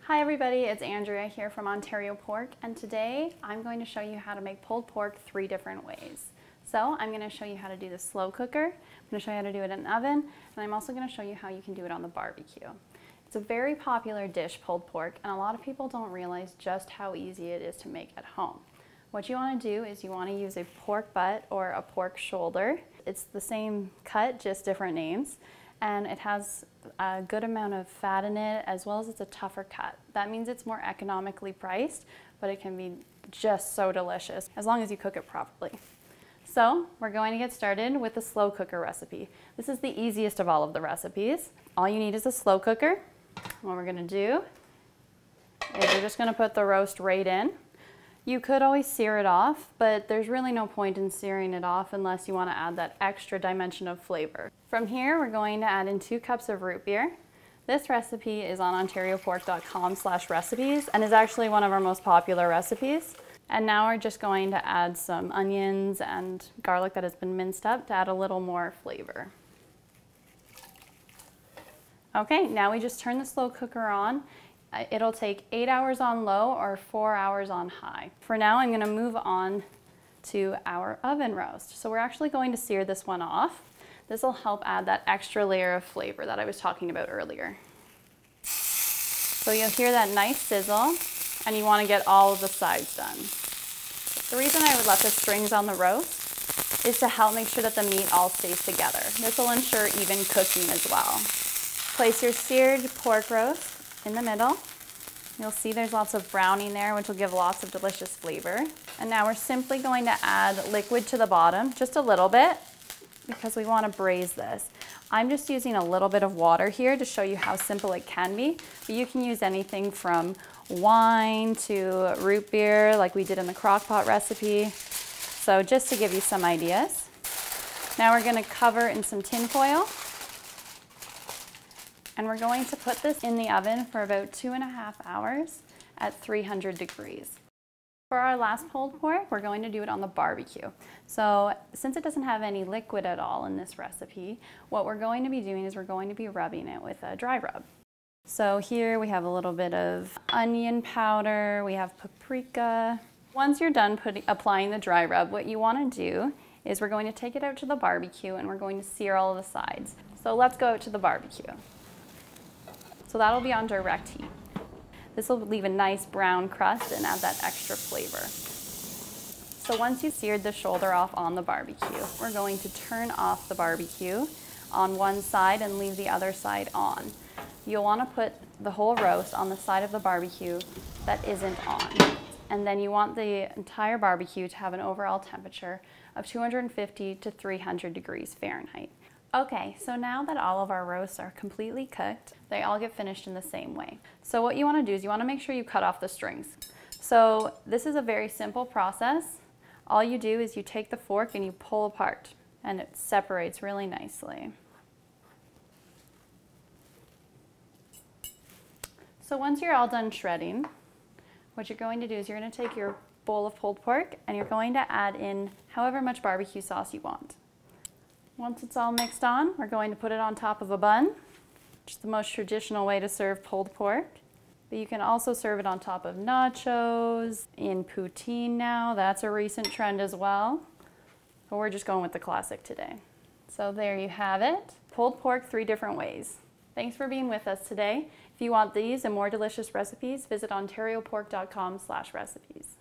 Hi everybody, it's Andrea here from Ontario Pork, and today I'm going to show you how to make pulled pork 3 different ways. So I'm going to show you how to do the slow cooker, I'm going to show you how to do it in an oven, and I'm also going to show you how you can do it on the barbecue. It's a very popular dish, pulled pork, and a lot of people don't realize just how easy it is to make at home. What you want to do is you want to use a pork butt or a pork shoulder. It's the same cut, just different names. And it has a good amount of fat in it, as well as it's a tougher cut. That means it's more economically priced, but it can be just so delicious as long as you cook it properly. So we're going to get started with the slow cooker recipe. This is the easiest of all of the recipes. All you need is a slow cooker. What we're going to do is you're just going to put the roast right in. You could always sear it off, but there's really no point in searing it off unless you want to add that extra dimension of flavor. From here, we're going to add in 2 cups of root beer. This recipe is on ontariopork.com/recipes and is actually one of our most popular recipes. And now we're just going to add some onions and garlic that has been minced up to add a little more flavor. Okay, now we just turn the slow cooker on. It'll take 8 hours on low or 4 hours on high. For now, I'm going to move on to our oven roast. So we're actually going to sear this one off. This will help add that extra layer of flavor that I was talking about earlier. So you'll hear that nice sizzle, and you want to get all of the sides done. The reason I would let the strings on the roast is to help make sure that the meat all stays together. This will ensure even cooking as well. Place your seared pork roast in the middle. You'll see there's lots of browning there, which will give lots of delicious flavor. And now we're simply going to add liquid to the bottom, just a little bit, because we want to braise this. I'm just using a little bit of water here to show you how simple it can be, but you can use anything from wine to root beer like we did in the crock pot recipe. So just to give you some ideas. Now we're going to cover in some tin foil. And we're going to put this in the oven for about 2.5 hours at 300 degrees. For our last pulled pork, we're going to do it on the barbecue. So since it doesn't have any liquid at all in this recipe, what we're going to be doing is we're going to be rubbing it with a dry rub. So here we have a little bit of onion powder, we have paprika. Once you're done applying the dry rub, what you want to do is we're going to take it out to the barbecue and we're going to sear all of the sides. So let's go out to the barbecue. So that'll be on direct heat. This will leave a nice brown crust and add that extra flavor. So once you've seared the shoulder off on the barbecue, we're going to turn off the barbecue on one side and leave the other side on. You'll want to put the whole roast on the side of the barbecue that isn't on. And then you want the entire barbecue to have an overall temperature of 250 to 300 degrees Fahrenheit. Okay, so now that all of our roasts are completely cooked, they all get finished in the same way. So what you want to do is you want to make sure you cut off the strings. So this is a very simple process. All you do is you take the fork and you pull apart, and it separates really nicely. So once you're all done shredding, what you're going to do is you're going to take your bowl of pulled pork and you're going to add in however much barbecue sauce you want. Once it's all mixed on, we're going to put it on top of a bun, which is the most traditional way to serve pulled pork. But you can also serve it on top of nachos, in poutine now. That's a recent trend as well. But we're just going with the classic today. So there you have it. Pulled pork 3 different ways. Thanks for being with us today. If you want these and more delicious recipes, visit ontariopork.com/recipes.